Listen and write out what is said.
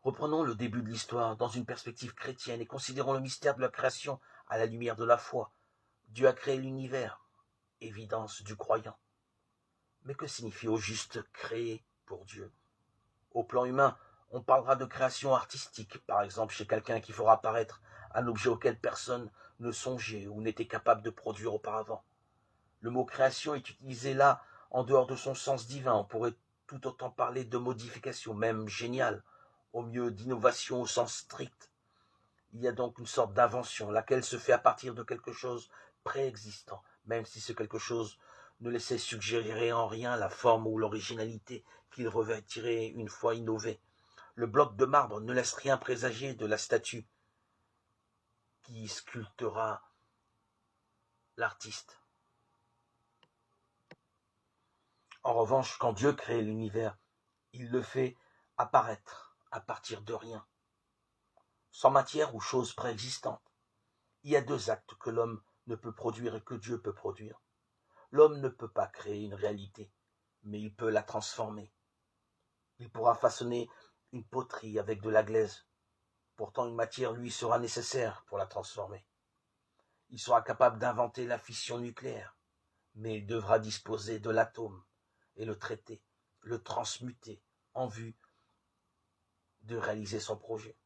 Reprenons le début de l'histoire dans une perspective chrétienne et considérons le mystère de la création à la lumière de la foi. Dieu a créé l'univers, évidence du croyant. Mais que signifie au juste créer pour Dieu? Au plan humain, on parlera de création artistique, par exemple chez quelqu'un qui fera apparaître un objet auquel personne ne songeait ou n'était capable de produire auparavant. Le mot création est utilisé là en dehors de son sens divin. On pourrait tout autant parler de modification, même géniale, au mieux d'innovation au sens strict. Il y a donc une sorte d'invention, laquelle se fait à partir de quelque chose préexistant, même si ce quelque chose ne laissait suggérer en rien la forme ou l'originalité qu'il revêtirait une fois innové. Le bloc de marbre ne laisse rien présager de la statue qui sculptera l'artiste. En revanche, quand Dieu crée l'univers, il le fait apparaître à partir de rien, sans matière ou chose préexistante. Il y a deux actes que l'homme ne peut produire et que Dieu peut produire. L'homme ne peut pas créer une réalité, mais il peut la transformer. Il pourra façonner une poterie avec de la glaise. Pourtant, une matière lui sera nécessaire pour la transformer. Il sera capable d'inventer la fission nucléaire, mais il devra disposer de l'atome et le traiter, le transmuter en vue de réaliser son projet.